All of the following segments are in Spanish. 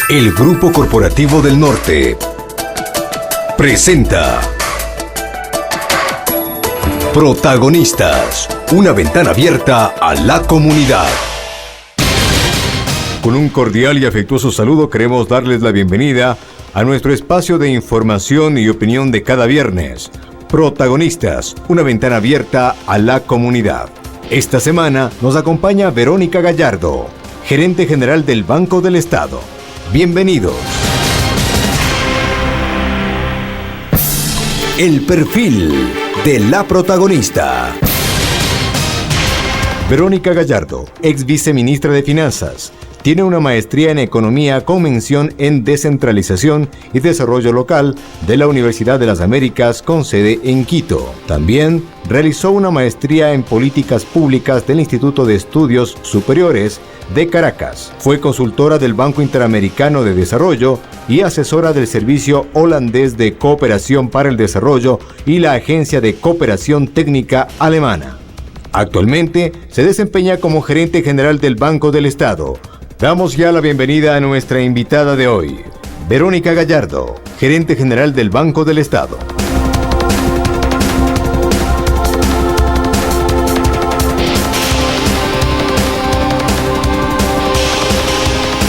El Grupo Corporativo del Norte presenta Protagonistas, una ventana abierta a la comunidad. Con un cordial y afectuoso saludo queremos darles la bienvenida a nuestro espacio de información y opinión de cada viernes. Protagonistas, una ventana abierta a la comunidad. Esta semana nos acompaña Verónica Gallardo, gerente general del Banco del Estado. Bienvenidos. El perfil de la protagonista. Verónica Gallardo, ex viceministra de Finanzas. Tiene una maestría en Economía con mención en Descentralización y Desarrollo Local de la Universidad de las Américas con sede en Quito. También realizó una maestría en Políticas Públicas del Instituto de Estudios Superiores de Caracas. Fue consultora del Banco Interamericano de Desarrollo y asesora del Servicio Holandés de Cooperación para el Desarrollo y la Agencia de Cooperación Técnica Alemana. Actualmente se desempeña como gerente general del Banco del Estado. Damos ya la bienvenida a nuestra invitada de hoy, Verónica Gallardo, gerente general del Banco del Estado.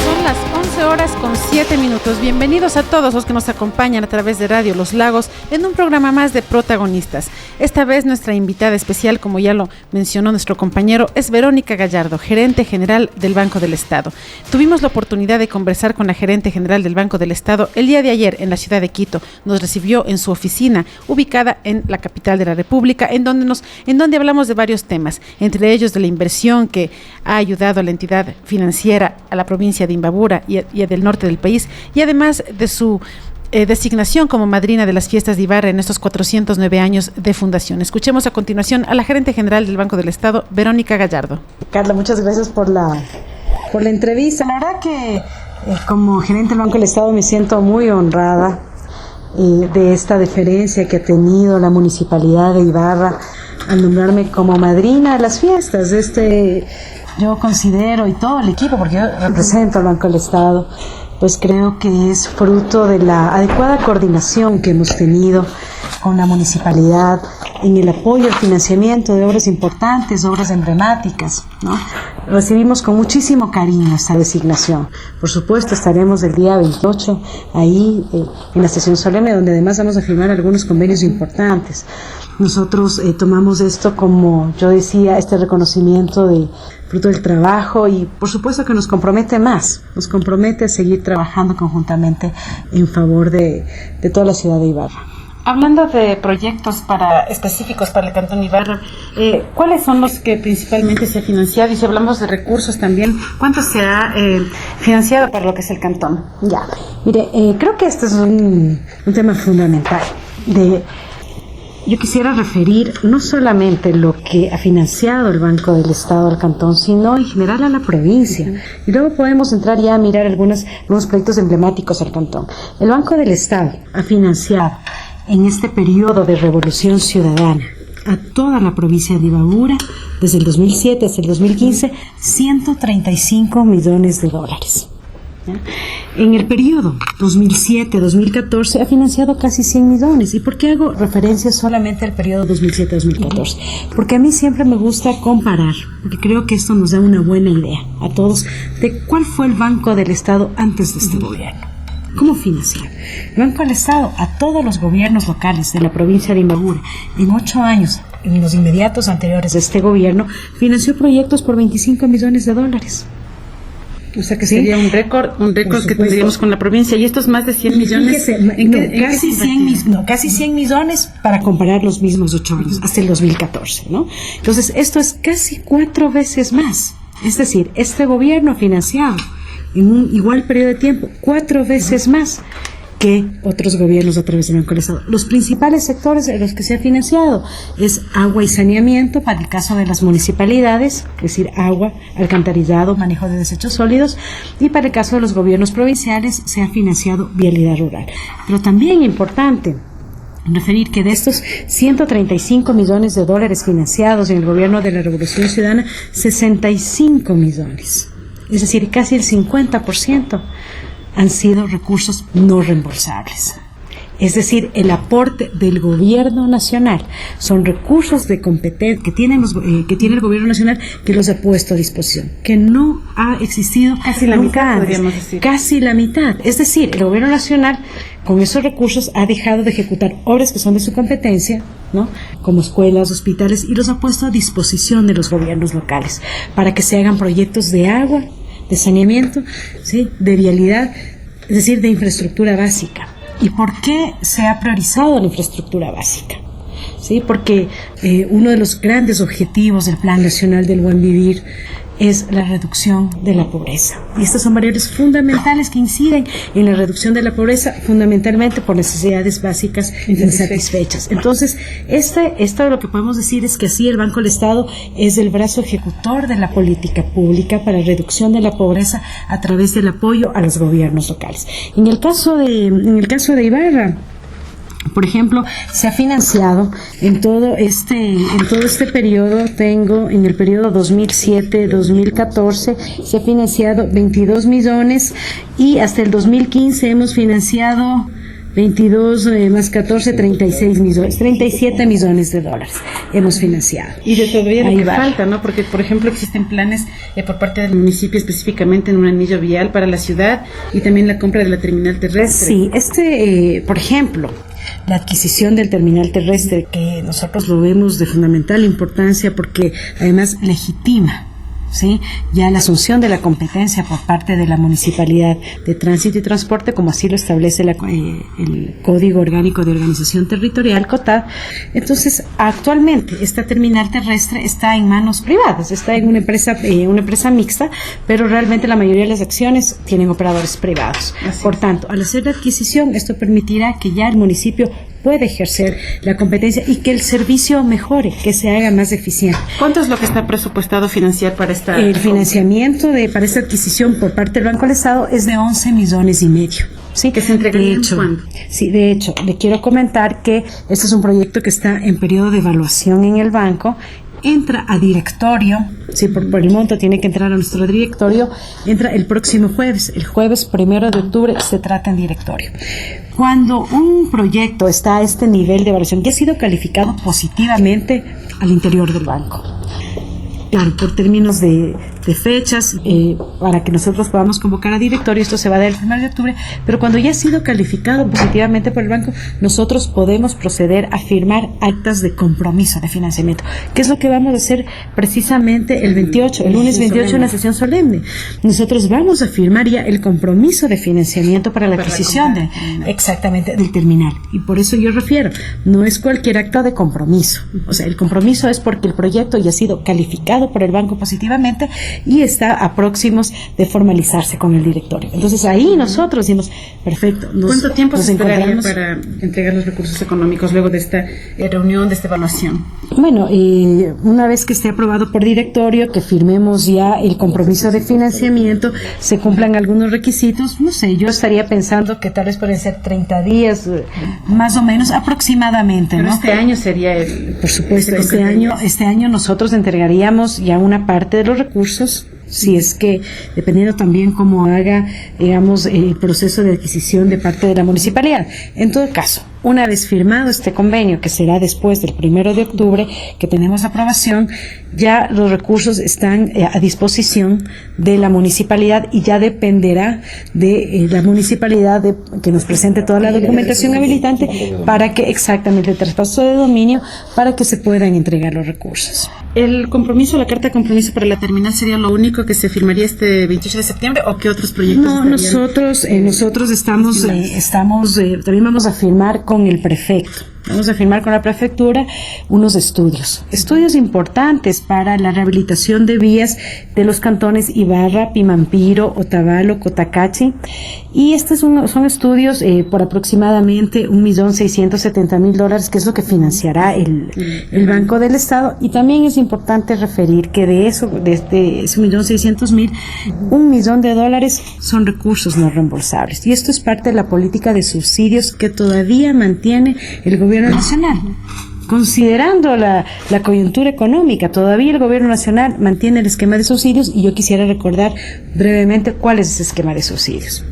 Son las 11:07. Bienvenidos a todos los que nos acompañan a través de Radio Los Lagos en un programa más de Protagonistas. Esta vez nuestra invitada especial, como ya lo mencionó nuestro compañero, es Verónica Gallardo, gerente general del Banco del Estado. Tuvimos la oportunidad de conversar con la gerente general del Banco del Estado el día de ayer en la ciudad de Quito. Nos recibió en su oficina, ubicada en la capital de la República, en donde hablamos de varios temas, entre ellos de la inversión que ha ayudado a la entidad financiera, a la provincia de Imbabura y del norte del país, y además de su designación como madrina de las fiestas de Ibarra en estos 409 años de fundación. Escuchemos a continuación a la gerente general del Banco del Estado, Verónica Gallardo. Carla, muchas gracias por la entrevista. La verdad que como gerente del Banco del Estado me siento muy honrada de esta deferencia que ha tenido la Municipalidad de Ibarra al nombrarme como madrina de las fiestas. Yo considero, y todo el equipo, porque yo represento al Banco del Estado, pues creo que es fruto de la adecuada coordinación que hemos tenido con la municipalidad en el apoyo al financiamiento de obras importantes, obras emblemáticas, ¿no? Recibimos con muchísimo cariño esta designación. Por supuesto, estaremos el día 28 ahí en la sesión solemne, donde además vamos a firmar algunos convenios importantes. Nosotros tomamos esto, como yo decía, este reconocimiento de fruto del trabajo, y por supuesto que nos compromete a seguir trabajando conjuntamente en favor de toda la ciudad de Ibarra. Hablando de proyectos específicos para el Cantón Ibarra, ¿cuáles son los que principalmente se ha financiado? Y si hablamos de recursos también, ¿cuánto se ha financiado para lo que es el Cantón? Ya, mire, creo que este es un tema fundamental. Yo quisiera referir no solamente lo que ha financiado el Banco del Estado al Cantón, sino en general a la provincia. Y luego podemos entrar ya a mirar algunos proyectos emblemáticos al Cantón. El Banco del Estado ha financiado en este periodo de revolución ciudadana a toda la provincia de Imbabura, desde el 2007 hasta el 2015, $135 millones. En el periodo 2007-2014 ha financiado casi 100 millones. ¿Y por qué hago referencia solamente al periodo 2007-2014? Porque a mí siempre me gusta comparar, porque creo que esto nos da una buena idea a todos de cuál fue el Banco del Estado antes de este gobierno. ¿Cómo financió? El Banco del Estado a todos los gobiernos locales de la provincia de Imbabura en 8 años, en los inmediatos anteriores de este gobierno, financió proyectos por $25 millones. O sea que sería un récord que tendríamos con la provincia, y estos más de 100 millones. Casi 100 millones para comparar los mismos 8 años, hasta el 2014, ¿no? Entonces, esto es casi 4 veces más. Es decir, este gobierno ha financiado en un igual periodo de tiempo 4 veces más que otros gobiernos a través del Banco del Estado. Los principales sectores en los que se ha financiado es agua y saneamiento para el caso de las municipalidades, es decir, agua, alcantarillado, manejo de desechos sólidos, y para el caso de los gobiernos provinciales se ha financiado vialidad rural. Pero también importante referir que de estos $135 millones financiados en el gobierno de la Revolución Ciudadana, 65 millones, es decir, casi el 50%, han sido recursos no reembolsables. Es decir, el aporte del gobierno nacional son recursos de competencia que tiene el gobierno nacional, que los ha puesto a disposición, que no ha existido casi la mitad, podríamos decir. Casi la mitad. Es decir, el gobierno nacional con esos recursos ha dejado de ejecutar obras que son de su competencia, ¿no?, como escuelas, hospitales, y los ha puesto a disposición de los gobiernos locales para que se hagan proyectos de agua, de saneamiento, ¿sí?, de vialidad, es decir, de infraestructura básica. ¿Y por qué se ha priorizado la infraestructura básica? Sí, porque uno de los grandes objetivos del Plan Nacional del Buen Vivir es la reducción de la pobreza. Y estas son variables fundamentales que inciden en la reducción de la pobreza, fundamentalmente por necesidades básicas insatisfechas. Entonces, esto lo que podemos decir es que así el Banco del Estado es el brazo ejecutor de la política pública para reducción de la pobreza a través del apoyo a los gobiernos locales. En el caso de Ibarra, por ejemplo, se ha financiado en todo este periodo, en el periodo 2007-2014, se ha financiado 22 millones y hasta el 2015 hemos financiado 22 más 14, 36 millones, 37 millones de dólares hemos financiado. Y de todavía lo que falta, ¿no? Porque, por ejemplo, existen planes por parte del municipio específicamente en un anillo vial para la ciudad y también la compra de la terminal terrestre. Sí, por ejemplo, la adquisición del terminal terrestre, que nosotros lo vemos de fundamental importancia porque además legitima, ¿sí?, ya la asunción de la competencia por parte de la Municipalidad de Tránsito y Transporte, como así lo establece el Código Orgánico de Organización Territorial, COTAD. Entonces, actualmente esta terminal terrestre está en manos privadas, está en una empresa mixta, pero realmente la mayoría de las acciones tienen operadores privados. Por tanto, al hacer la adquisición, esto permitirá que ya el municipio puede ejercer la competencia y que el servicio mejore, que se haga más eficiente. ¿Cuánto es lo que está presupuestado financiar para esta? El financiamiento para esta adquisición por parte del Banco del Estado es de 11 millones y medio. Sí, que se entregaría ¿cuándo? Sí, de hecho, le quiero comentar que este es un proyecto que está en periodo de evaluación en el banco. Entra a directorio, sí, por el monto tiene que entrar a nuestro directorio, entra el próximo jueves, el jueves 1 de octubre se trata en directorio. Cuando un proyecto está a este nivel de evaluación, ya ha sido calificado positivamente al interior del banco, claro, por términos de fechas, para que nosotros podamos convocar a directorio, esto se va a dar el 1 de octubre, pero cuando ya ha sido calificado positivamente por el banco, nosotros podemos proceder a firmar actas de compromiso de financiamiento, que es lo que vamos a hacer precisamente el lunes 28 en la sesión solemne. Nosotros vamos a firmar ya el compromiso de financiamiento para la adquisición del terminal, y por eso yo refiero, no es cualquier acta de compromiso, o sea, el compromiso es porque el proyecto ya ha sido calificado por el banco positivamente y está a próximos de formalizarse con el directorio. Entonces ahí nosotros decimos, perfecto. ¿Cuánto tiempo se esperaría para entregar los recursos económicos luego de esta reunión, de esta evaluación? Bueno, una vez que esté aprobado por directorio, que firmemos ya el compromiso de financiamiento, se cumplan algunos requisitos, no sé, yo estaría pensando que tal vez pueden ser 30 días, más o menos, aproximadamente. Pero ¿no? Este año sería por supuesto, este año nosotros entregaríamos ya una parte de los recursos, si es que, dependiendo también cómo haga, digamos, el proceso de adquisición de parte de la municipalidad. En todo caso, una vez firmado este convenio, que será después del 1 de octubre, que tenemos aprobación, ya los recursos están a disposición de la municipalidad y ya dependerá de la municipalidad que nos presente toda la documentación habilitante para que exactamente el traspaso de dominio, para que se puedan entregar los recursos. ¿El compromiso, la carta de compromiso para la terminal sería lo único que se firmaría este 28 de septiembre o qué otros proyectos? No, nosotros estamos también vamos a firmar con el prefecto. Vamos a firmar con la prefectura unos estudios importantes para la rehabilitación de vías de los cantones Ibarra, Pimampiro, Otavalo, Cotacachi, y estos son estudios por aproximadamente $1.670.000, que es lo que financiará el Banco del Estado. Y también es importante referir que de ese $1.600.000, $1 millón son recursos no reembolsables, y esto es parte de la política de subsidios que todavía mantiene el Gobierno Nacional. Considerando la coyuntura económica, todavía el Gobierno Nacional mantiene el esquema de subsidios, y yo quisiera recordar brevemente cuál es ese esquema de subsidios.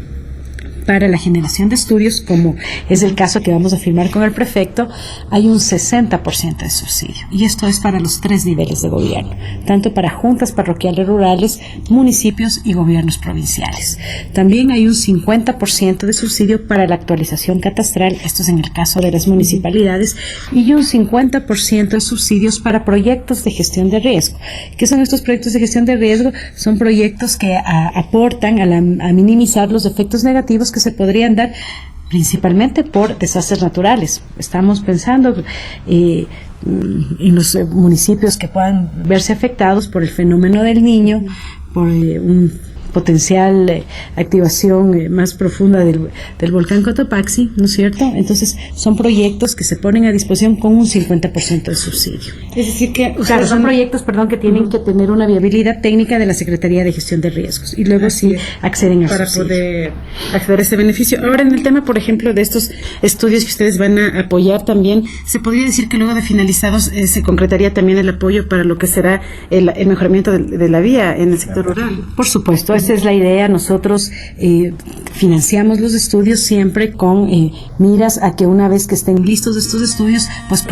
para la generación de estudios, como es el caso que vamos a firmar con el prefecto, hay un 60% de subsidio. Y esto es para los 3 niveles de gobierno, tanto para juntas parroquiales rurales, municipios y gobiernos provinciales. También hay un 50% de subsidio para la actualización catastral, esto es en el caso de las municipalidades, y un 50% de subsidios para proyectos de gestión de riesgo. ¿Qué son estos proyectos de gestión de riesgo? Son proyectos que aportan a minimizar los efectos negativos que se podrían dar principalmente por desastres naturales. Estamos pensando en los municipios que puedan verse afectados por el fenómeno del Niño, por un potencial activación más profunda del volcán Cotopaxi, ¿no es cierto? Entonces, son proyectos que se ponen a disposición con un 50% de subsidio. Es decir que... Claro, son proyectos, que tienen que tener una viabilidad técnica de la Secretaría de Gestión de Riesgos y luego sí acceden a para subsidio. Poder acceder a este beneficio. Ahora, en el tema, por ejemplo, de estos estudios que ustedes van a apoyar también, ¿se podría decir que luego de finalizados se concretaría también el apoyo para lo que será el mejoramiento de la vía en el sector rural? Por supuesto, esa es la idea. Nosotros financiamos los estudios siempre con miras a que una vez que estén listos estos estudios, pues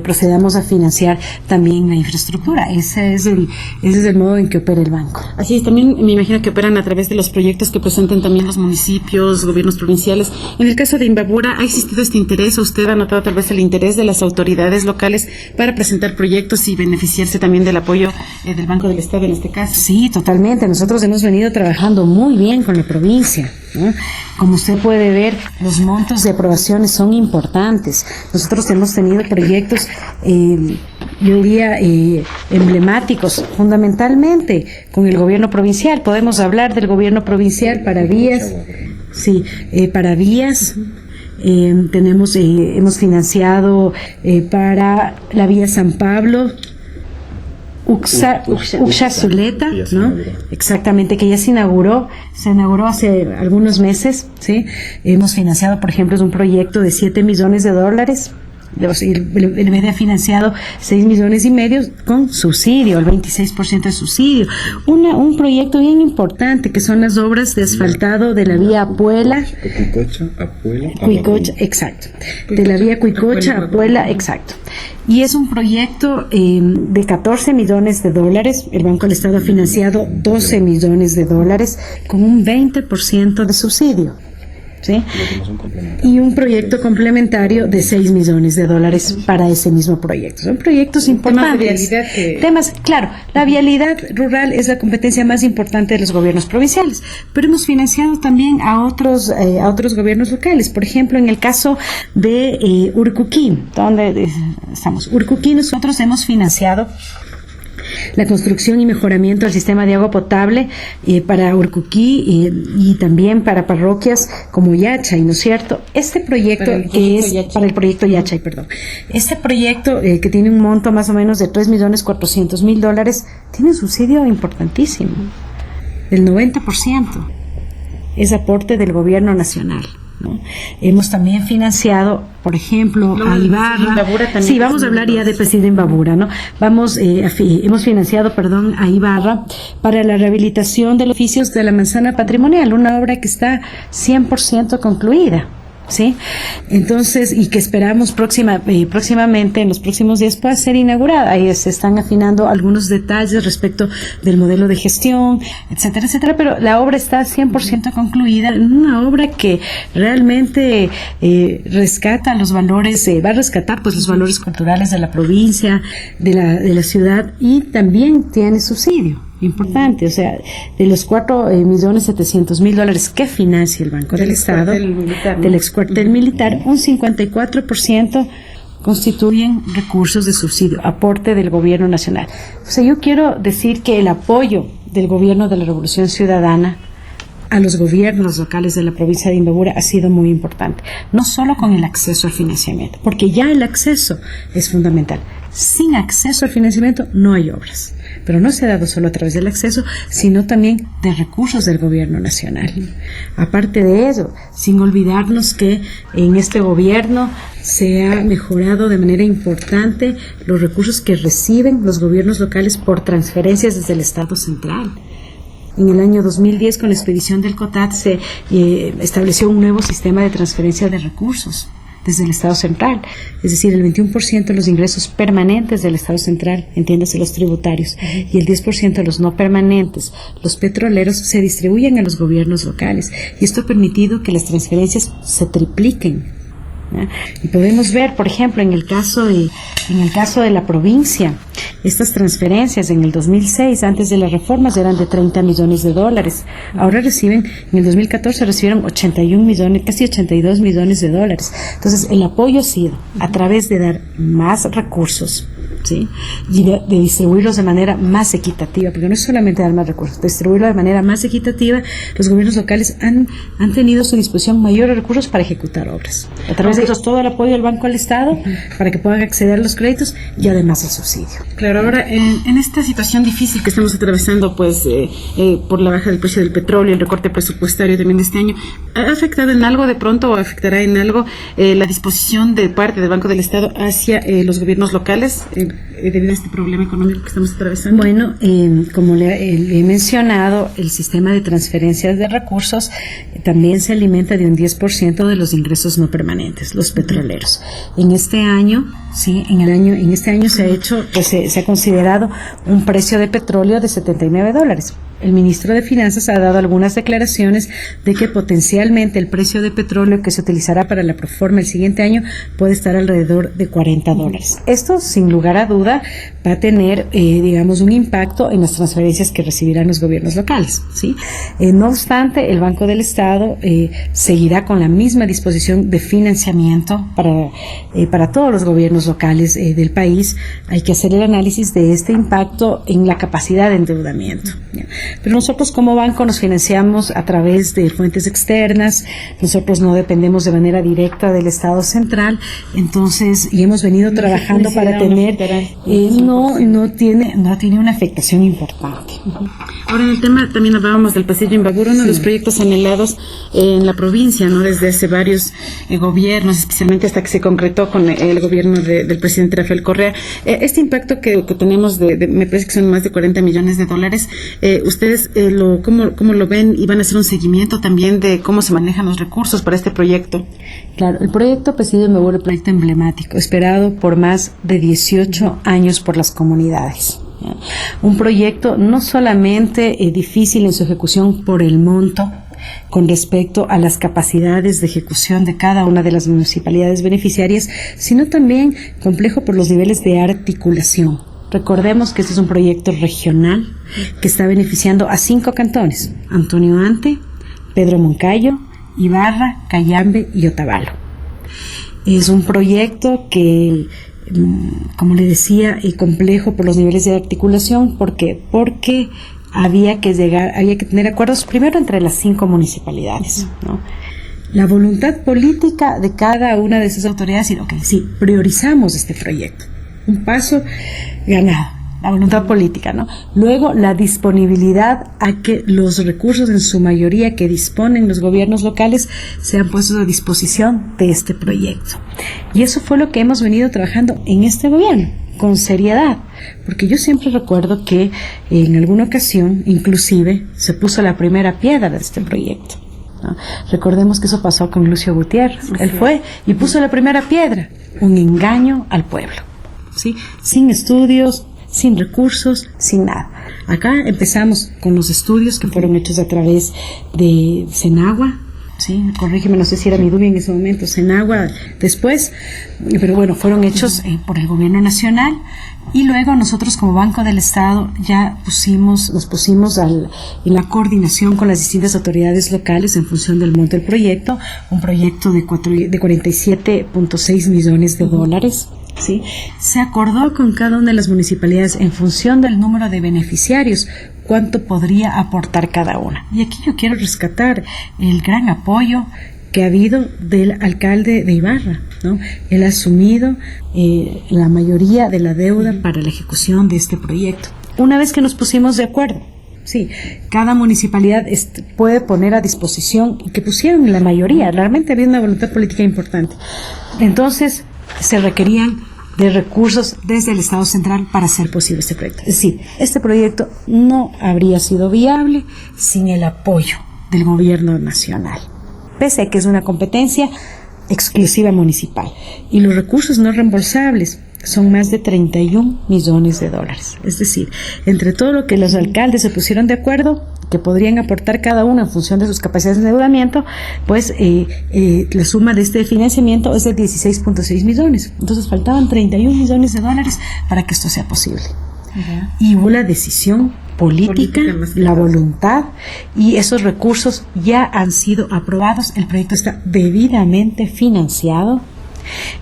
procedamos a financiar también la infraestructura. Ese es el modo en que opera el banco. Así es, también me imagino que operan a través de los proyectos que presenten también los municipios, gobiernos provinciales. En el caso de Imbabura, ¿ha existido este interés? ¿Usted ha notado tal vez el interés de las autoridades locales para presentar proyectos y beneficiarse también del apoyo del Banco del Estado en este caso? Sí, totalmente. Nosotros hemos venido trabajando muy bien con la provincia, ¿no? Como usted puede ver, los montos de aprobaciones son importantes. Nosotros hemos tenido proyectos, yo diría, emblemáticos, fundamentalmente con el gobierno provincial. Podemos hablar del gobierno provincial para vías, sí, para vías. Hemos financiado para la vía San Pablo, Uxá-Zuleta, ¿no? Exactamente, que ya se inauguró hace algunos meses, ¿sí? Hemos financiado, por ejemplo, es un proyecto de $7 millones. El BD ha financiado 6,5 millones con subsidio, el 26% de subsidio. Un proyecto bien importante que son las obras de asfaltado de la vía Apuela, Cuicocha, exacto, de la vía Cuicocha a Apuela, exacto. Y es un proyecto de $14 millones. El Banco del Estado ha financiado $12 millones con un 20% de subsidio. ¿Sí? Y un proyecto complementario de $6 millones para ese mismo proyecto. Son proyectos importantes. Claro, la vialidad rural es la competencia más importante de los gobiernos provinciales, pero hemos financiado también a otros gobiernos locales. Por ejemplo, en el caso de Urcuquí, donde estamos, Urcuquí, nosotros hemos financiado la construcción y mejoramiento del sistema de agua potable para Urcuquí y también para parroquias como Yachay, ¿no es cierto? Este proyecto para el proyecto Yachay, perdón. Este proyecto que tiene un monto más o menos de $3,400,000 tiene un subsidio importantísimo, del 90%. Es aporte del gobierno nacional, ¿no? Hemos también financiado, por ejemplo, a Ibarra. Sí, vamos a hablar ya de Presidio Imbabura, ¿no? Hemos financiado, a Ibarra para la rehabilitación de los edificios de la Manzana Patrimonial, una obra que está 100% concluida. ¿Sí? Entonces, y que esperamos próximamente, en los próximos días, pueda ser inaugurada. Ahí se están afinando algunos detalles respecto del modelo de gestión, etcétera, etcétera, pero la obra está 100% concluida, una obra que realmente rescata los valores, va a rescatar pues los valores culturales de la provincia, de la ciudad, y también tiene subsidio importante, o sea, de los $4,700,000 que financia el Banco del Estado, del excuartel militar, un 54% constituyen recursos de subsidio, aporte del gobierno nacional. O sea, yo quiero decir que el apoyo del gobierno de la Revolución Ciudadana a los gobiernos locales de la provincia de Imbabura ha sido muy importante, no solo con el acceso al financiamiento, porque ya el acceso es fundamental. Sin acceso al financiamiento no hay obras, pero no se ha dado solo a través del acceso, sino también de recursos del gobierno nacional. Aparte de eso, sin olvidarnos que en este gobierno se ha mejorado de manera importante los recursos que reciben los gobiernos locales por transferencias desde el Estado central. En el año 2010, con la expedición del COTAD, se estableció un nuevo sistema de transferencia de recursos desde el Estado central, es decir, el 21% de los ingresos permanentes del Estado central, entiéndase los tributarios, y el 10% de los no permanentes, los petroleros, se distribuyen a los gobiernos locales, y esto ha permitido que las transferencias se tripliquen. Y podemos ver, por ejemplo, en el caso de la provincia, estas transferencias en el 2006, antes de las reformas, eran de $30 millones. Ahora en el 2014 recibieron 81 millones, casi 82 millones de dólares. Entonces, el apoyo ha sido a través de dar más recursos, ¿sí? Y de distribuirlos de manera más equitativa, porque no es solamente dar más recursos, distribuirlo de manera más equitativa. Los gobiernos locales han tenido a su disposición mayores recursos para ejecutar obras. A través de ellos, todo el apoyo del Banco al Estado para que puedan acceder a los créditos y además el subsidio. Claro, ahora en esta situación difícil que estamos atravesando, pues por la baja del precio del petróleo, el recorte presupuestario también de este año, ¿ha afectado en algo de pronto o afectará en algo la disposición de parte del Banco del Estado hacia los gobiernos locales debido a este problema económico que estamos atravesando? Bueno, como le he mencionado, el sistema de transferencias de recursos también se alimenta de un 10% de los ingresos no permanentes, los petroleros. En este año se ha hecho, pues se ha considerado un precio de petróleo de $79. El ministro de Finanzas ha dado algunas declaraciones de que potencialmente el precio de petróleo que se utilizará para la proforma el siguiente año puede estar alrededor de $40. Esto, sin lugar a duda, va a tener, un impacto en las transferencias que recibirán los gobiernos locales, ¿sí? No obstante, el Banco del Estado seguirá con la misma disposición de financiamiento para todos los gobiernos locales del país. Hay que hacer el análisis de este impacto en la capacidad de endeudamiento, ¿ya? Pero nosotros como banco nos financiamos a través de fuentes externas, nosotros no dependemos de manera directa del Estado central, entonces, y hemos venido trabajando para tener, no tiene una afectación importante. Ahora en el tema también hablábamos del Pasillo Imbabura, uno de los proyectos anhelados en la provincia, ¿no? Desde hace varios gobiernos, especialmente hasta que se concretó con el gobierno del presidente Rafael Correa. Este impacto que tenemos me parece que son más de $40 millones. ¿Ustedes cómo lo ven y van a hacer un seguimiento también de cómo se manejan los recursos para este proyecto? Claro, el proyecto Pasillo Imbabura es un proyecto emblemático, esperado por más de 18 años por las comunidades. Un proyecto no solamente difícil en su ejecución por el monto, con respecto a las capacidades de ejecución de cada una de las municipalidades beneficiarias, sino también complejo por los niveles de articulación. Recordemos que este es un proyecto regional que está beneficiando a 5 cantones: Antonio Ante, Pedro Moncayo, Ibarra, Cayambe y Otavalo. Es un proyecto que, como le decía, complejo por los niveles de articulación. ¿Por qué? Porque había que tener acuerdos primero entre las 5 municipalidades, ¿no? La voluntad política de cada una de esas autoridades, decir, ok, sí, priorizamos este proyecto. Un paso ganado, la voluntad política, ¿no? Luego, la disponibilidad a que los recursos, en su mayoría, que disponen los gobiernos locales, sean puestos a disposición de este proyecto. Y eso fue lo que hemos venido trabajando en este gobierno, con seriedad, porque yo siempre recuerdo que en alguna ocasión, inclusive, se puso la primera piedra de este proyecto, ¿no? Recordemos que eso pasó con Lucio Gutiérrez. Él fue y puso la primera piedra, un engaño al pueblo, ¿sí? Sin estudios, sin recursos, sin nada. Acá empezamos con los estudios que fueron hechos a través de Senagua, sí, corrígeme, no sé si era mi duda en ese momento, Senagua después, pero bueno, fueron hechos por el gobierno nacional, y luego nosotros como Banco del Estado ya nos pusimos en la coordinación con las distintas autoridades locales en función del monto del proyecto, un proyecto de $47.6 millones. ¿Sí? Se acordó con cada una de las municipalidades en función del número de beneficiarios cuánto podría aportar cada una. Y aquí yo quiero rescatar el gran apoyo que ha habido del alcalde de Ibarra, ¿no? Él ha asumido la mayoría de la deuda para la ejecución de este proyecto. Una vez que nos pusimos de acuerdo, sí, cada municipalidad puede poner a disposición, que pusieron la mayoría, realmente había una voluntad política importante. Entonces, se requerían de recursos desde el Estado central para hacer posible este proyecto. Es decir, este proyecto no habría sido viable sin el apoyo del gobierno nacional, pese a que es una competencia exclusiva municipal. Y los recursos no reembolsables son más de 31 millones de dólares. Es decir, entre todo lo que los alcaldes se pusieron de acuerdo, que podrían aportar cada uno en función de sus capacidades de endeudamiento, pues la suma de este financiamiento es de 16.6 millones. Entonces faltaban 31 millones de dólares para que esto sea posible. Y hubo la decisión política, la voluntad, y esos recursos ya han sido aprobados. El proyecto está debidamente financiado.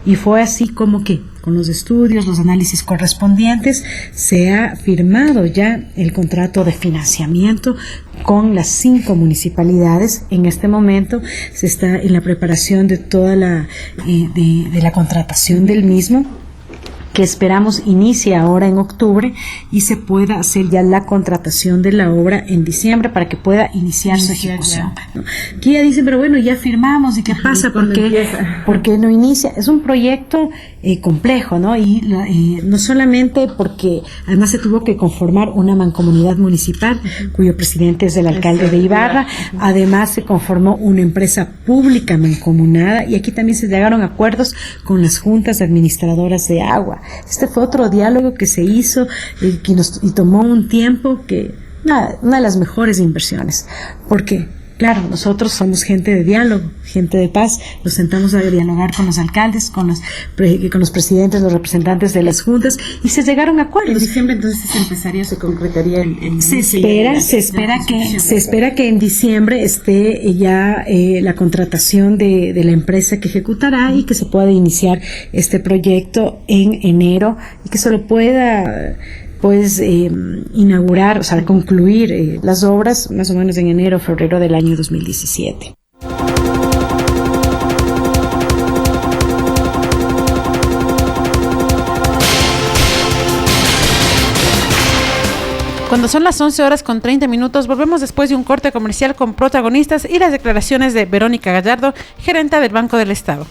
Y fue así como que con los estudios, los análisis correspondientes, se ha firmado ya el contrato de financiamiento con las 5 municipalidades. En este momento se está en la preparación de toda la contratación del mismo, que esperamos inicie ahora en octubre y se pueda hacer ya la contratación de la obra en diciembre para que pueda iniciar su ejecución. ¿No? Aquí ya dicen, pero bueno, ya firmamos, ¿y qué pasa? ¿Por qué no inicia? Es un proyecto complejo, ¿no? Y no solamente porque además se tuvo que conformar una mancomunidad municipal, cuyo presidente es el alcalde de Ibarra. Además se conformó una empresa pública mancomunada, y aquí también se llegaron a acuerdos con las juntas administradoras de agua. Este fue otro diálogo que se hizo y tomó un tiempo que, una de las mejores inversiones, porque claro, nosotros somos gente de diálogo, gente de paz, nos sentamos a dialogar con los alcaldes, con los presidentes, los representantes de las juntas, y se llegaron a acuerdos. En diciembre entonces ese empresario se concretaría se espera que en diciembre esté ya la contratación de la empresa que ejecutará y que se pueda iniciar este proyecto en enero y que se lo pueda inaugurar, o sea, concluir las obras más o menos en enero o febrero del año 2017. Cuando son las 11:30, volvemos después de un corte comercial con protagonistas y las declaraciones de Verónica Gallardo, gerenta del Banco del Estado.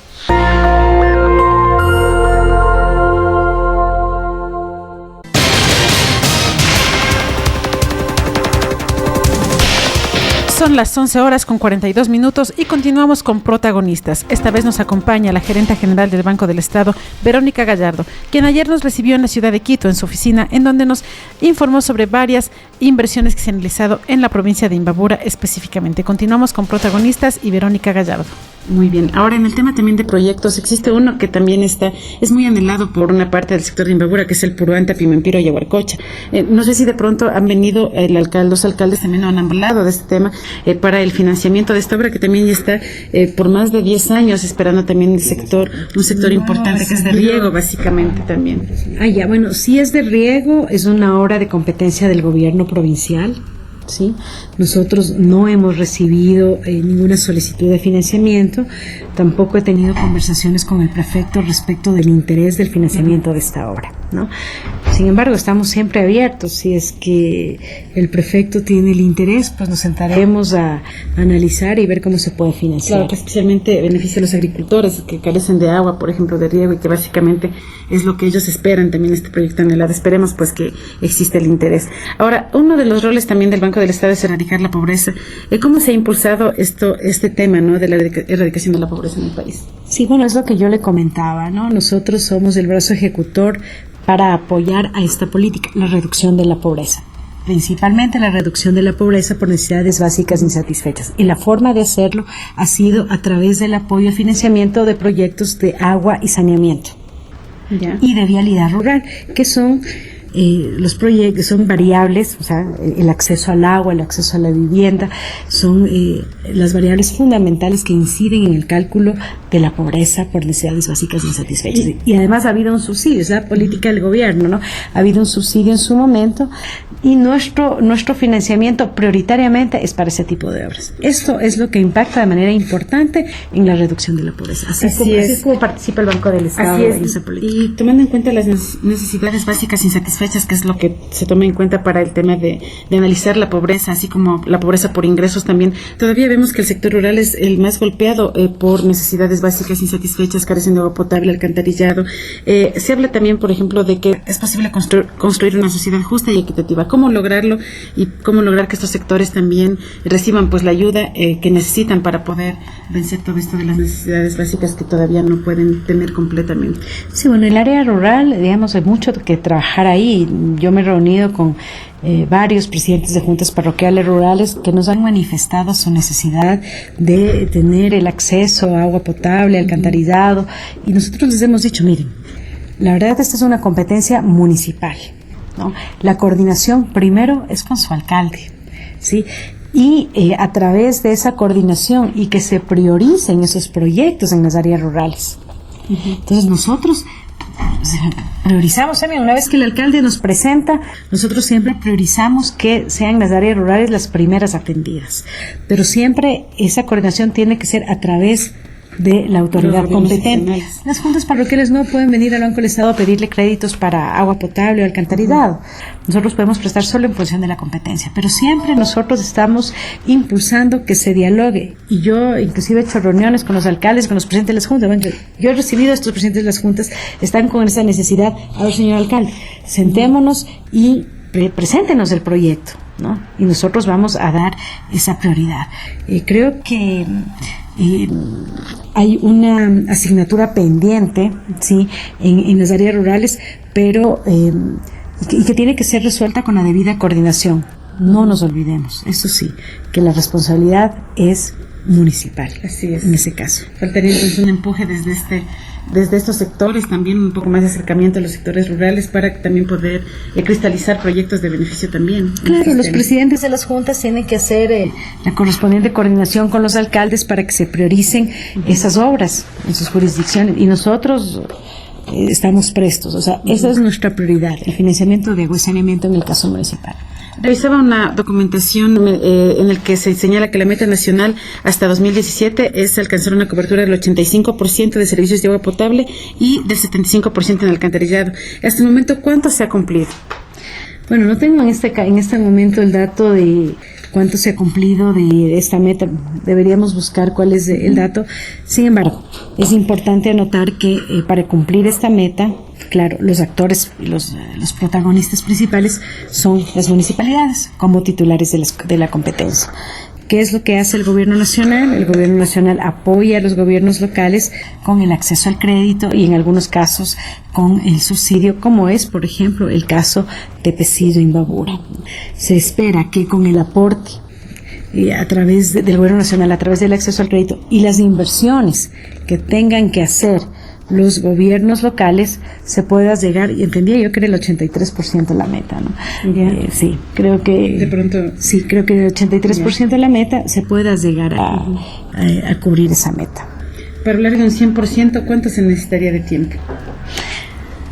Son las 11:42 y continuamos con protagonistas. Esta vez nos acompaña la gerenta general del Banco del Estado, Verónica Gallardo, quien ayer nos recibió en la ciudad de Quito, en su oficina, en donde nos informó sobre varias inversiones que se han realizado en la provincia de Imbabura específicamente. Continuamos con protagonistas y Verónica Gallardo. Muy bien. Ahora, en el tema también de proyectos, existe uno que también es muy anhelado por una parte del sector de Imbabura, que es el Puruanta, Pimampiro y Aguarcocha. No sé si de pronto han venido los alcaldes también han hablado de este tema para el financiamiento de esta obra, que también ya está por más de 10 años esperando también un sector importante que es de riego, básicamente también. Bueno, si es de riego, es una obra de competencia del gobierno provincial. ¿Sí? Nosotros no hemos recibido ninguna solicitud de financiamiento, tampoco he tenido conversaciones con el prefecto respecto del interés del financiamiento de esta obra, ¿no? Sin embargo, estamos siempre abiertos. Si es que el prefecto tiene el interés, pues nos sentaremos a analizar y ver cómo se puede financiar. Claro, que especialmente beneficia a los agricultores que carecen de agua, por ejemplo, de riego, y que básicamente es lo que ellos esperan también este proyecto anhelado. Esperemos pues que existe el interés. Ahora, uno de los roles también del Banco del Estado es erradicar la pobreza. ¿Cómo se ha impulsado este tema, ¿no?, de la erradicación de la pobreza en el país? Sí, bueno, es lo que yo le comentaba, ¿no? Nosotros somos el brazo ejecutor para apoyar a esta política, la reducción de la pobreza. Principalmente la reducción de la pobreza por necesidades básicas insatisfechas. Y la forma de hacerlo ha sido a través del apoyo al financiamiento de proyectos de agua y saneamiento. ¿Ya? Y de vialidad rural, que son los proyectos, son variables, o sea, el acceso al agua, el acceso a la vivienda, son las variables fundamentales que inciden en el cálculo de la pobreza por necesidades básicas insatisfechas. Y además ha habido un subsidio, es la política del gobierno, ¿no? Ha habido un subsidio en su momento y nuestro financiamiento prioritariamente es para ese tipo de obras. Esto es lo que impacta de manera importante en la reducción de la pobreza. Así es como participa el Banco del Estado en esa política. Y tomando en cuenta las necesidades básicas insatisfechas insatisfechas, que es lo que se toma en cuenta para el tema de analizar la pobreza, así como la pobreza por ingresos también. Todavía vemos que el sector rural es el más golpeado por necesidades básicas insatisfechas, carecen de agua potable, alcantarillado. Se habla también, por ejemplo, de que es posible construir una sociedad justa y equitativa. ¿Cómo lograrlo y cómo lograr que estos sectores también reciban pues la ayuda que necesitan para poder vencer todo esto de las necesidades básicas que todavía no pueden tener completamente? Sí, bueno, el área rural, digamos, hay mucho que trabajar ahí. Yo me he reunido con varios presidentes de juntas parroquiales rurales que nos han manifestado su necesidad de tener el acceso a agua potable, alcantarillado, y nosotros les hemos dicho, miren, la verdad esta es una competencia municipal, ¿no? La coordinación primero es con su alcalde, ¿sí? Y a través de esa coordinación y que se prioricen esos proyectos en las áreas rurales. Entonces nosotros priorizamos también, una vez que el alcalde nos presenta, nosotros siempre priorizamos que sean las áreas rurales las primeras atendidas, pero siempre esa coordinación tiene que ser a través de la autoridad competente. Las juntas parroquiales no pueden venir al Banco del Estado a pedirle créditos para agua potable o alcantarillado. Nosotros podemos prestar solo en función de la competencia, pero siempre nosotros estamos impulsando que se dialogue. Y yo inclusive he hecho reuniones con los alcaldes, con los presidentes de las juntas. Bueno, yo he recibido a estos presidentes de las juntas, están con esa necesidad. A ver, señor alcalde, sentémonos y preséntenos el proyecto, ¿no? Y nosotros vamos a dar esa prioridad. Creo que hay una asignatura pendiente, sí, en las áreas rurales, pero y que tiene que ser resuelta con la debida coordinación. No nos olvidemos, eso sí, que la responsabilidad es municipal. Así es. En ese caso. Faltaría entonces un empuje desde estos sectores, también un poco más de acercamiento a los sectores rurales para también poder cristalizar proyectos de beneficio también. Claro, los presidentes de las juntas tienen que hacer la correspondiente coordinación con los alcaldes para que se prioricen esas obras en sus jurisdicciones, y nosotros estamos prestos, o sea, esa es nuestra prioridad, el financiamiento de agua y saneamiento en el caso municipal. Revisaba una documentación en el que se señala que la meta nacional hasta 2017 es alcanzar una cobertura del 85% de servicios de agua potable y del 75% en alcantarillado. Hasta el momento, ¿cuánto se ha cumplido? Bueno, no tengo en este momento el dato de cuánto se ha cumplido de esta meta. Deberíamos buscar cuál es el dato. Sin embargo, es importante anotar que para cumplir esta meta, claro, los actores y los protagonistas principales son las municipalidades como titulares de la competencia. ¿Qué es lo que hace el gobierno nacional? El gobierno nacional apoya a los gobiernos locales con el acceso al crédito y en algunos casos con el subsidio, como es, por ejemplo, el caso de Pecillo Imbabura. Se espera que con el aporte a través del gobierno nacional, a través del acceso al crédito y las inversiones que tengan que hacer los gobiernos locales, se pueda llegar, y entendía yo que era el 83% la meta, ¿no? Sí, creo que de pronto sí, creo que el 83% de la meta se pueda llegar a cubrir esa meta. Para hablar de un 100%, ¿cuánto se necesitaría de tiempo?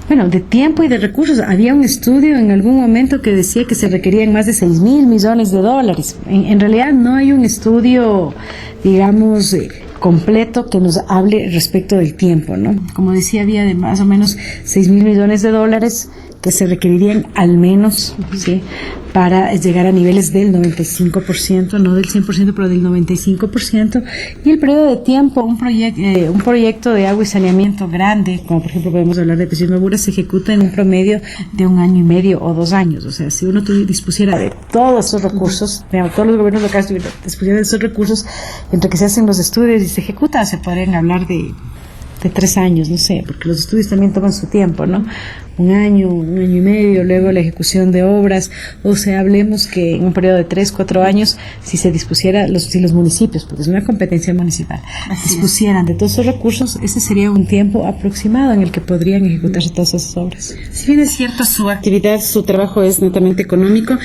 Bueno, de tiempo y de recursos. Había un estudio en algún momento que decía que se requerían más de $6,000 millones. En realidad no hay un estudio, digamos, completo que nos hable respecto del tiempo, ¿no? Como decía, había de más o menos $6,000 millones que se requerirían al menos, ¿sí?, para llegar a niveles del 95%, no del 100%, pero del 95%, y el periodo de tiempo, un proyecto de agua y saneamiento grande, como por ejemplo podemos hablar de Pecillo Imbabura, se ejecuta en un promedio de 1 año y medio o 2 años. O sea, si uno dispusiera de todos esos recursos, todos los gobiernos locales dispusieran de esos recursos, entre que se hacen los estudios y se ejecuta, se podrían hablar de 3 años, no sé, porque los estudios también toman su tiempo, ¿no? 1 año, 1 año y medio, luego la ejecución de obras, o sea, hablemos que en un periodo de 3, 4 años, si se dispusiera, si los municipios, porque es una competencia municipal, dispusieran de todos esos recursos, ese sería un tiempo aproximado en el que podrían ejecutarse todas esas obras. Si bien es cierto, su actividad, su trabajo es netamente económico,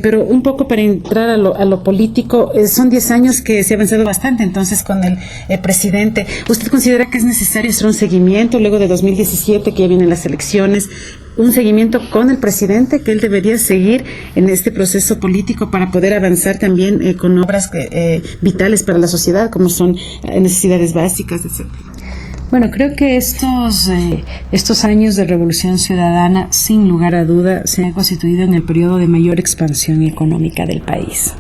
pero un poco para entrar a lo político, son 10 años que se ha avanzado bastante, entonces, con el presidente. ¿Usted considera que es necesario hacer un seguimiento luego de 2017, que ya vienen las elecciones, un seguimiento con el presidente, que él debería seguir en este proceso político para poder avanzar también con obras vitales para la sociedad, como son necesidades básicas, etcétera? Bueno, creo que estos años de Revolución Ciudadana, sin lugar a duda, se han constituido en el periodo de mayor expansión económica del país,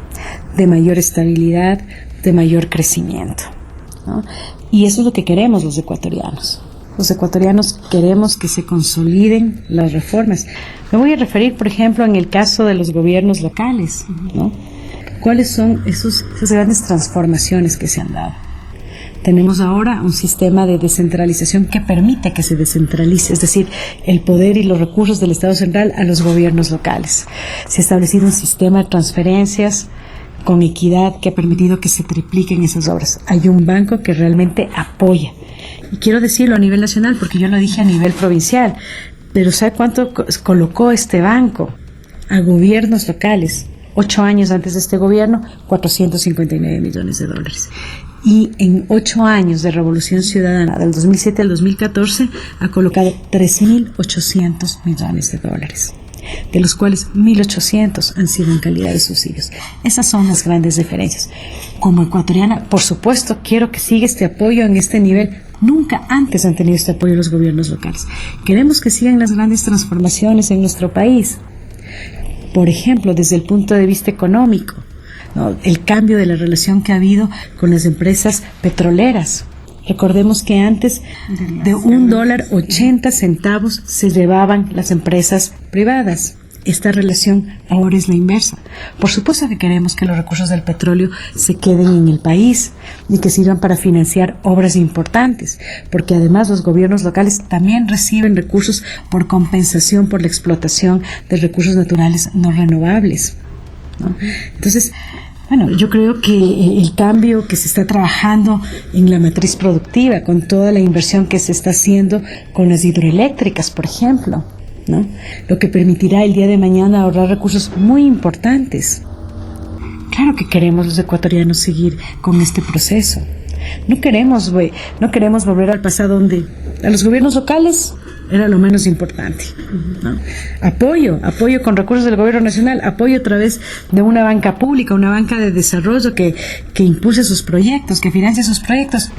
de mayor estabilidad, de mayor crecimiento, ¿no? Y eso es lo que queremos los ecuatorianos. Los ecuatorianos queremos que se consoliden las reformas. Me voy a referir, por ejemplo, en el caso de los gobiernos locales, ¿no? ¿Cuáles son esas grandes transformaciones que se han dado? Tenemos ahora un sistema de descentralización que permite que se descentralice, es decir, el poder y los recursos del Estado central a los gobiernos locales. Se ha establecido un sistema de transferencias con equidad que ha permitido que se tripliquen esas obras. Hay un banco que realmente apoya. Y quiero decirlo a nivel nacional porque yo lo dije a nivel provincial, pero ¿sabe cuánto colocó este banco a gobiernos locales? 8 años antes de este gobierno, $459 millones. Y en 8 años de Revolución Ciudadana, del 2007 al 2014, ha colocado $13.800 millones, de los cuales 1.800 han sido en calidad de subsidios. Esas son las grandes diferencias. Como ecuatoriana, por supuesto, quiero que siga este apoyo en este nivel. Nunca antes han tenido este apoyo los gobiernos locales. Queremos que sigan las grandes transformaciones en nuestro país. Por ejemplo, desde el punto de vista económico, ¿no? El cambio de la relación que ha habido con las empresas petroleras. Recordemos que antes de $1.80 se llevaban las empresas privadas. Esta relación ahora es la inversa. Por supuesto que queremos que los recursos del petróleo se queden en el país y que sirvan para financiar obras importantes, porque además los gobiernos locales también reciben recursos por compensación por la explotación de recursos naturales no renovables, ¿no? Entonces, bueno, yo creo que el cambio que se está trabajando en la matriz productiva, con toda la inversión que se está haciendo con las hidroeléctricas, por ejemplo, ¿no? Lo que permitirá el día de mañana ahorrar recursos muy importantes. Claro que queremos los ecuatorianos seguir con este proceso. No queremos volver al pasado donde a los gobiernos locales era lo menos importante, ¿no? Apoyo con recursos del gobierno nacional, apoyo a través de una banca pública, una banca de desarrollo que impulse sus proyectos, que financie sus proyectos.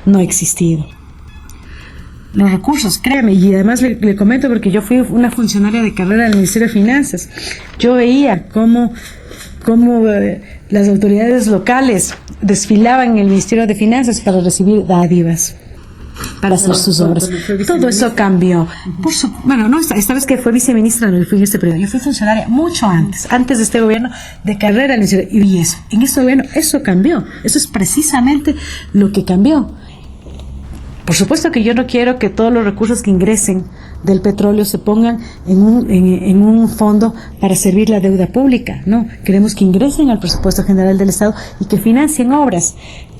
No ha existido. Los recursos, créame, y además le comento porque yo fui una funcionaria de carrera del Ministerio de Finanzas. Yo veía cómo las autoridades locales desfilaban en el Ministerio de Finanzas para recibir dádivas, para hacer sus obras. Todo eso cambió. Esta vez que fue viceministra no fui en este periodo. Yo fui funcionaria mucho antes de este gobierno de carrera, y eso, en este gobierno eso cambió. Eso es precisamente lo que cambió. Por supuesto que yo no quiero que todos los recursos que ingresen del petróleo se pongan en un fondo para servir la deuda pública. No, queremos que ingresen al presupuesto general del Estado y que financien obras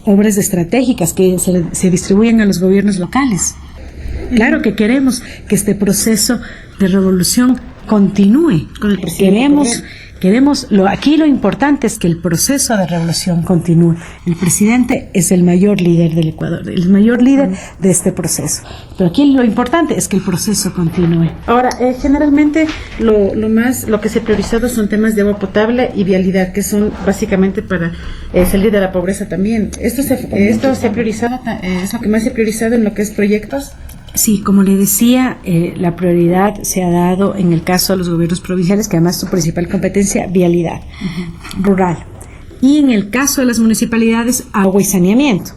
estratégicas que se distribuyan a los gobiernos locales. Claro que queremos que este proceso de revolución continúe. Con el presidente aquí lo importante es que el proceso de revolución continúe. El presidente es el mayor líder del Ecuador, el mayor líder de este proceso. Pero aquí lo importante es que el proceso continúe. Ahora, generalmente lo que se ha priorizado son temas de agua potable y vialidad, que son básicamente para salir de la pobreza también. Esto se ha priorizado, es lo que más se ha priorizado en lo que es proyectos. Sí, como le decía, la prioridad se ha dado en el caso de los gobiernos provinciales, que además su principal competencia, vialidad rural. Y en el caso de las municipalidades, agua y saneamiento,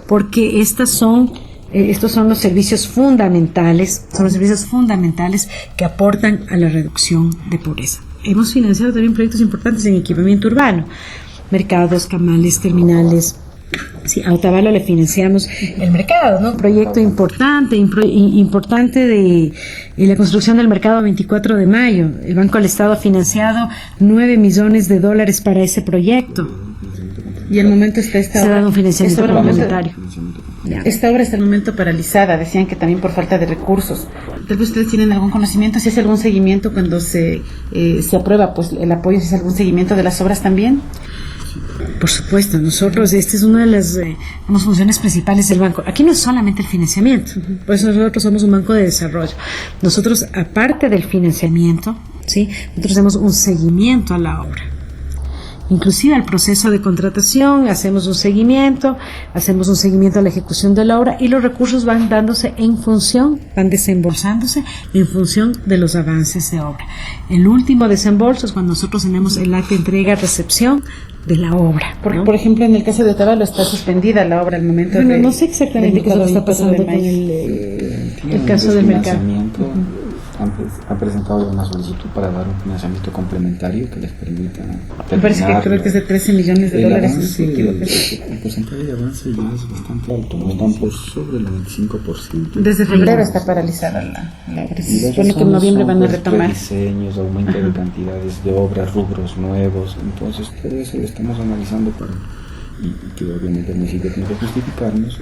porque estos son los servicios fundamentales, que aportan a la reducción de pobreza. Hemos financiado también proyectos importantes en equipamiento urbano, mercados, canales, terminales. Sí, a Otavalo le financiamos el mercado, ¿no? Un proyecto importante de la construcción del mercado 24 de mayo. El Banco del Estado ha financiado $9 millones para ese proyecto. Y al momento se ha dado un financiamiento complementario. Esta obra está al momento paralizada, decían que también por falta de recursos. Tal vez ustedes tienen algún conocimiento, si hace algún seguimiento cuando se aprueba pues el apoyo, si hace algún seguimiento de las obras también. Por supuesto, nosotros, esta es una de las funciones principales del banco. Aquí no es solamente el financiamiento, por eso nosotros somos un banco de desarrollo. Nosotros, aparte del financiamiento, ¿sí?, nosotros hacemos un seguimiento a la obra. inclusive al proceso de contratación, hacemos un seguimiento a la ejecución de la obra y los recursos van dándose van desembolsándose en función de los avances de obra. El último desembolso es cuando nosotros tenemos el acta de entrega-recepción de la obra, ¿no? Porque, por ejemplo, en el caso de Otavalo está suspendida la obra al momento no sé exactamente qué es lo que está pasando con el caso del mercado. Han presentado una solicitud para dar un financiamiento complementario que les permita. Me parece que creo que es de $13 millones. El porcentaje de avance ya es bastante alto, no están por sobre el 25%. Desde febrero está paralizada la obra. Se supone que en noviembre van a retomar. Diseños, aumento de cantidades de obras, rubros nuevos, entonces todo eso lo estamos analizando y que obviamente el municipio tiene que justificarnos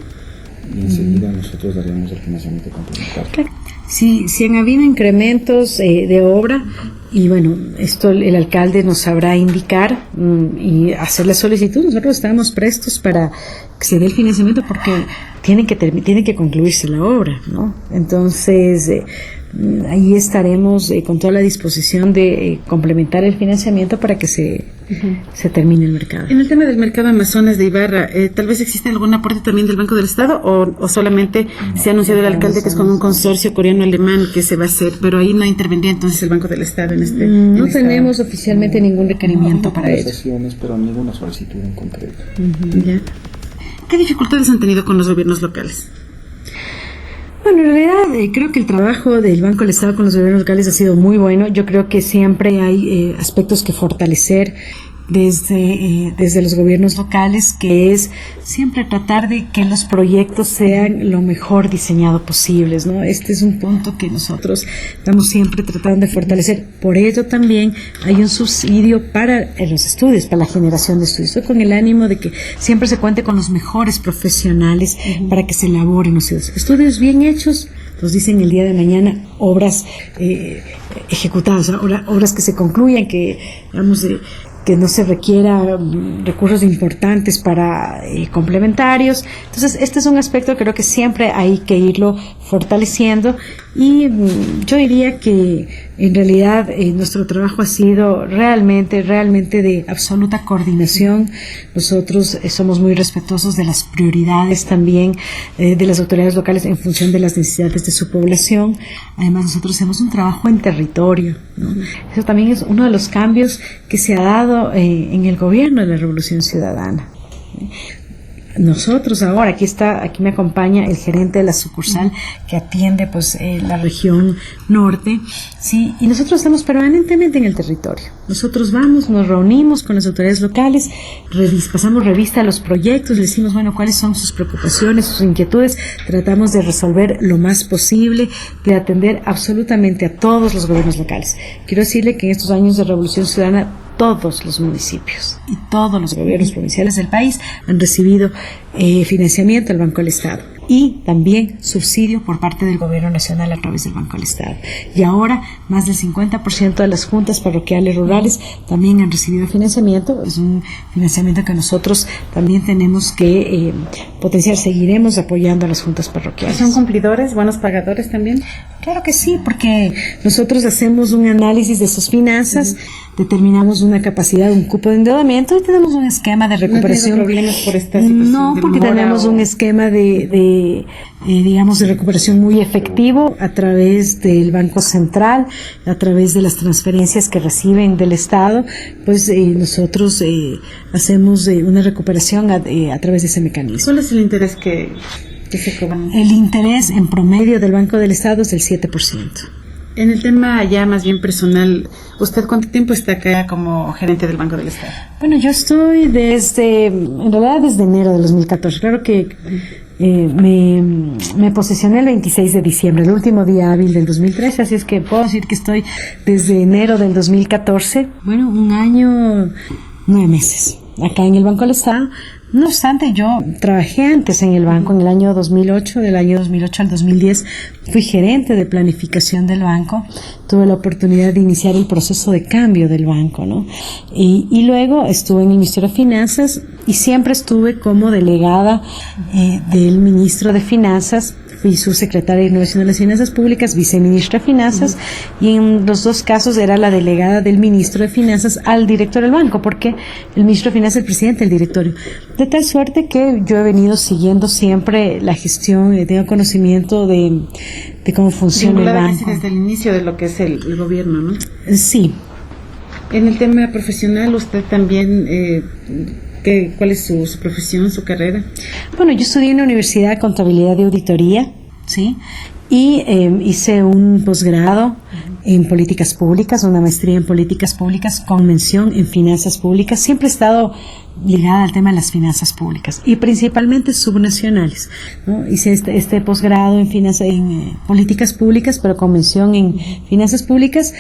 y enseguida nosotros daríamos el financiamiento complementario. Claro. Sí, han habido incrementos de obra y bueno, esto el alcalde nos sabrá indicar y hacer la solicitud. Nosotros estamos prestos para que se dé el financiamiento porque tiene que concluirse la obra, ¿no? Entonces, ahí estaremos con toda la disposición de complementar el financiamiento para que se termine el mercado. En el tema del mercado Amazonas de Ibarra, tal vez existe algún aporte también del Banco del Estado o solamente se ha anunciado el alcalde que es con un consorcio coreano-alemán que se va a hacer, pero ahí no intervendría entonces el Banco del Estado en este. No tenemos oficialmente ningún requerimiento para ello. Pero ninguna solicitud en concreto. ¿Ya? ¿Qué dificultades han tenido con los gobiernos locales? Bueno, en realidad creo que el trabajo del Banco del Estado con los gobiernos locales ha sido muy bueno. Yo creo que siempre hay aspectos que fortalecer desde los gobiernos locales, que es siempre tratar de que los proyectos sean lo mejor diseñado posibles, ¿no? Este es un punto que nosotros estamos siempre tratando de fortalecer. Por ello también hay un subsidio para los estudios, para la generación de estudios, con el ánimo de que siempre se cuente con los mejores profesionales para que se elaboren los estudios bien hechos. Nos dicen el día de mañana obras ejecutadas, obras que se concluyan, que digamos que no se requiera recursos importantes para complementarios. Entonces, este es un aspecto que creo que siempre hay que irlo fortaleciendo y yo diría que en realidad nuestro trabajo ha sido realmente de absoluta coordinación. Nosotros somos muy respetuosos de las prioridades también de las autoridades locales en función de las necesidades de su población. Además, nosotros hacemos un trabajo en territorio, ¿no? Eso también es uno de los cambios que se ha dado en el gobierno de la Revolución Ciudadana. Nosotros ahora, aquí me acompaña el gerente de la sucursal que atiende la región norte, sí, y nosotros estamos permanentemente en el territorio. Nosotros nos reunimos con las autoridades locales, pasamos revista a los proyectos, les decimos, cuáles son sus preocupaciones, sus inquietudes, tratamos de resolver lo más posible, de atender absolutamente a todos los gobiernos locales. Quiero decirle que en estos años de Revolución Ciudadana, todos los municipios y todos los gobiernos provinciales del país han recibido financiamiento del Banco del Estado y también subsidio por parte del Gobierno Nacional a través del Banco del Estado. Y ahora más del 50% de las juntas parroquiales rurales también han recibido financiamiento. Es un financiamiento que nosotros también tenemos que potenciar. Seguiremos apoyando a las juntas parroquiales. ¿Son cumplidores, buenos pagadores también? Claro que sí, porque nosotros hacemos un análisis de sus finanzas, determinamos una capacidad, un cupo de endeudamiento y tenemos un esquema de recuperación. ¿No tiene problemas por esta situación? No, porque tenemos un esquema de recuperación muy efectivo a través del Banco Central, a través de las transferencias que reciben del Estado, nosotros hacemos una recuperación a través de ese mecanismo. ¿Cuál es el interés que se cobra? El interés en promedio del Banco del Estado es del 7%. En el tema ya más bien personal, ¿usted cuánto tiempo está acá como gerente del Banco del Estado? Bueno, yo estoy en realidad desde enero de 2014. Claro que me posesioné el 26 de diciembre, el último día hábil del 2013, así es que puedo decir que estoy desde enero del 2014, un año, 9 meses, acá en el Banco del Estado. No obstante, yo trabajé antes en el banco en el año 2008, del año 2008 al 2010 fui gerente de planificación del banco, tuve la oportunidad de iniciar el proceso de cambio del banco, ¿no? Y luego estuve en el Ministerio de Finanzas y siempre estuve como delegada del ministro de Finanzas. fui subsecretaria de Innovación de las Finanzas Públicas, viceministra de Finanzas, y en los dos casos era la delegada del ministro de Finanzas al director del banco, porque el ministro de Finanzas es el presidente del directorio. De tal suerte que yo he venido siguiendo siempre la gestión, tengo conocimiento de cómo funciona el banco. Desde el inicio de lo que es el gobierno, ¿no? Sí. En el tema profesional, usted también, ¿cuál es su profesión, su carrera? Bueno, yo estudié en la Universidad de Contabilidad y Auditoría, ¿sí? Y hice un posgrado en políticas públicas, una maestría en políticas públicas con mención en finanzas públicas. Siempre he estado ligada al tema de las finanzas públicas y principalmente subnacionales, ¿no? Hice este posgrado en políticas públicas, pero con mención en finanzas públicas,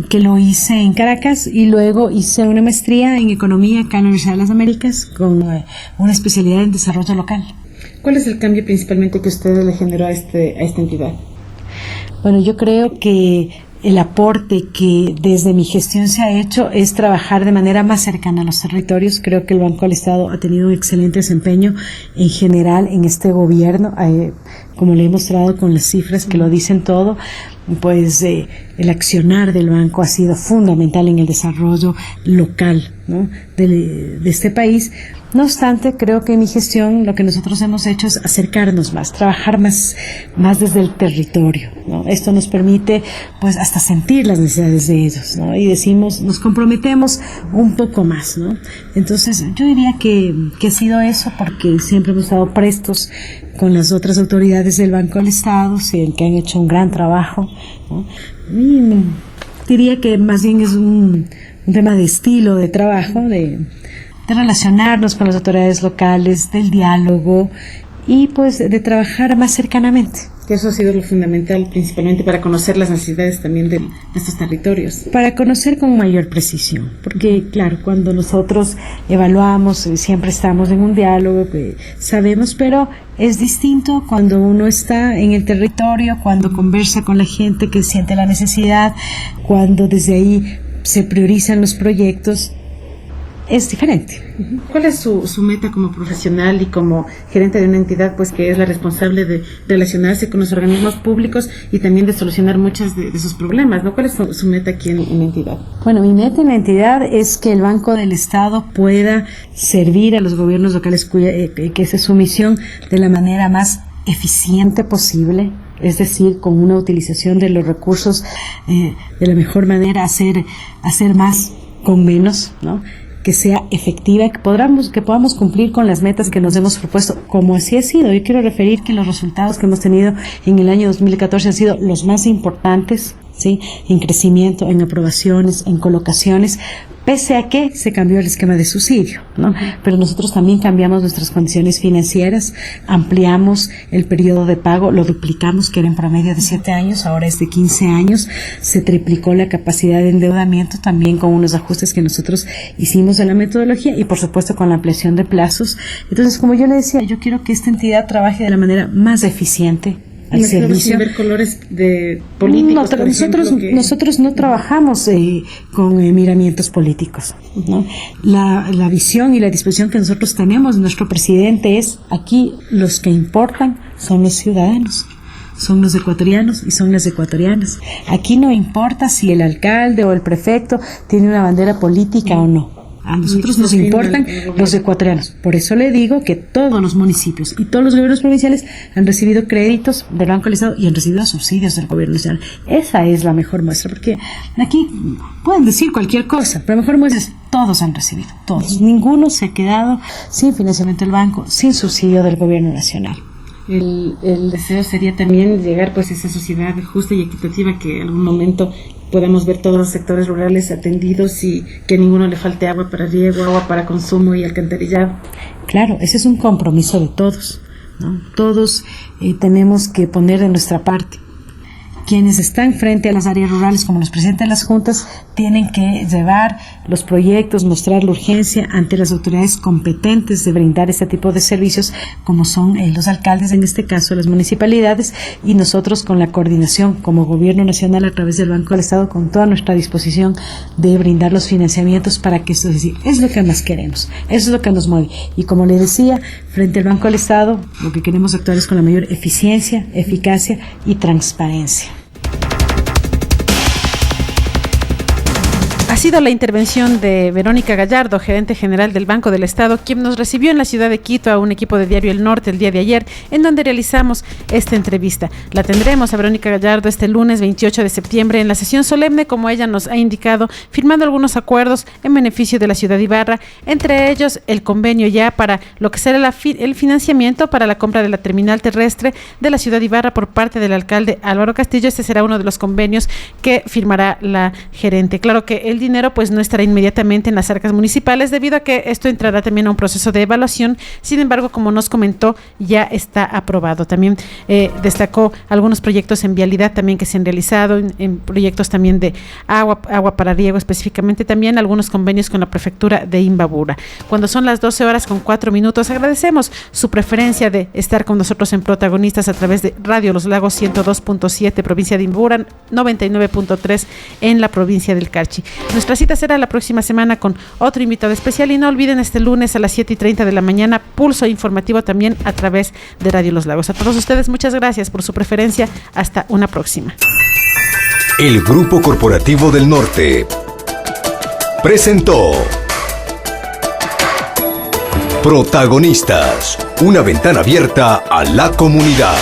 que lo hice en Caracas, y luego hice una maestría en economía acá en la Universidad de las Américas con una especialidad en desarrollo local. ¿Cuál es el cambio principalmente que usted le generó a esta entidad? Bueno, yo creo que el aporte que desde mi gestión se ha hecho es trabajar de manera más cercana a los territorios. Creo que el Banco del Estado ha tenido un excelente desempeño en general en este gobierno, como le he mostrado con las cifras que lo dicen todo. Pues el accionar del banco ha sido fundamental en el desarrollo local, ¿no?, de este país. No obstante, creo que en mi gestión lo que nosotros hemos hecho es acercarnos más, trabajar más desde el territorio, ¿no? Esto nos permite pues hasta sentir las necesidades de ellos, ¿no? Y decimos, nos comprometemos un poco más, ¿no? Entonces yo diría que ha sido eso, porque siempre hemos estado prestos con las otras autoridades del Banco del Estado, que han hecho un gran trabajo, ¿no? Y diría que más bien es un tema de estilo de trabajo, de relacionarnos con las autoridades locales, del diálogo y pues de trabajar más cercanamente. Que eso ha sido lo fundamental, principalmente para conocer las necesidades también de estos territorios. Para conocer con mayor precisión, porque claro, cuando nosotros evaluamos, siempre estamos en un diálogo, sabemos, pero es distinto cuando uno está en el territorio, cuando conversa con la gente que siente la necesidad, cuando desde ahí se priorizan los proyectos. Es diferente. ¿Cuál es su meta como profesional y como gerente de una entidad, pues que es la responsable de relacionarse con los organismos públicos y también de solucionar muchos de sus problemas, ¿no? ¿Cuál es su meta aquí en la entidad? Bueno, mi meta en la entidad es que el Banco del Estado pueda servir a los gobiernos locales, que esa es su misión, de la manera más eficiente posible, es decir, con una utilización de los recursos de la mejor manera, hacer más con menos, ¿no? Que sea efectiva, que podamos cumplir con las metas que nos hemos propuesto, como así ha sido. Yo quiero referir que los resultados que hemos tenido en el año 2014 han sido los más importantes, ¿sí?, en crecimiento, en aprobaciones, en colocaciones, pese a que se cambió el esquema de subsidio, ¿no? Pero nosotros también cambiamos nuestras condiciones financieras, ampliamos el periodo de pago, lo duplicamos, que era en promedio de 7 años, ahora es de 15 años, se triplicó la capacidad de endeudamiento, también con unos ajustes que nosotros hicimos en la metodología y por supuesto con la ampliación de plazos. Entonces, como yo le decía, yo quiero que esta entidad trabaje de la manera más eficiente al servicio. Sin ver colores de políticos. No, nosotros no trabajamos con miramientos políticos, ¿no? La visión y la disposición que nosotros tenemos, nuestro presidente, es: aquí los que importan son los ciudadanos, son los ecuatorianos y son las ecuatorianas. Aquí no importa si el alcalde o el prefecto tiene una bandera política o no. A nosotros nos importan los ecuatorianos. Por eso le digo que todos los municipios y todos los gobiernos provinciales han recibido créditos del Banco del Estado y han recibido subsidios del gobierno nacional. Esa es la mejor muestra, porque aquí pueden decir cualquier cosa, pero la mejor muestra es: todos han recibido, todos. Ninguno se ha quedado sin financiamiento del banco, sin subsidio del gobierno nacional. El deseo sería también llegar pues a esa sociedad justa y equitativa, que en algún momento podamos ver todos los sectores rurales atendidos y que a ninguno le falte agua para riego, agua para consumo y alcantarillado. Claro, ese es un compromiso de todos, ¿no? Todos tenemos que poner de nuestra parte. Quienes están frente a las áreas rurales, como los presidentes de las juntas, tienen que llevar los proyectos, mostrar la urgencia ante las autoridades competentes de brindar este tipo de servicios, como son los alcaldes, en este caso las municipalidades, y nosotros con la coordinación como gobierno nacional a través del Banco del Estado, con toda nuestra disposición de brindar los financiamientos para que esto, es decir, es lo que más queremos, eso es lo que nos mueve. Y como le decía, frente al Banco del Estado, lo que queremos actuar es con la mayor eficiencia, eficacia y transparencia. Ha sido la intervención de Verónica Gallardo, gerente general del Banco del Estado, quien nos recibió en la ciudad de Quito a un equipo de Diario El Norte el día de ayer, en donde realizamos esta entrevista. La tendremos a Verónica Gallardo este lunes 28 de septiembre en la sesión solemne, como ella nos ha indicado, firmando algunos acuerdos en beneficio de la ciudad de Ibarra, entre ellos el convenio ya para lo que será el financiamiento para la compra de la terminal terrestre de la ciudad de Ibarra por parte del alcalde Álvaro Castillo. Este será uno de los convenios que firmará la gerente. Claro que el dinero pues no estará inmediatamente en las arcas municipales, debido a que esto entrará también a un proceso de evaluación. Sin embargo, como nos comentó, ya está aprobado. También destacó algunos proyectos en vialidad también que se han realizado, en proyectos también de agua para riego, específicamente también algunos convenios con la prefectura de Imbabura. Cuando son las 12:04, agradecemos su preferencia de estar con nosotros en Protagonistas a través de Radio Los Lagos 102.7, provincia de Imbabura, 99.3 en la provincia del Carchi. Nuestra cita será la próxima semana con otro invitado especial, y no olviden este lunes a las 7:30 de la mañana, pulso informativo también a través de Radio Los Lagos. A todos ustedes, muchas gracias por su preferencia. Hasta una próxima. El Grupo Corporativo del Norte presentó Protagonistas, una ventana abierta a la comunidad.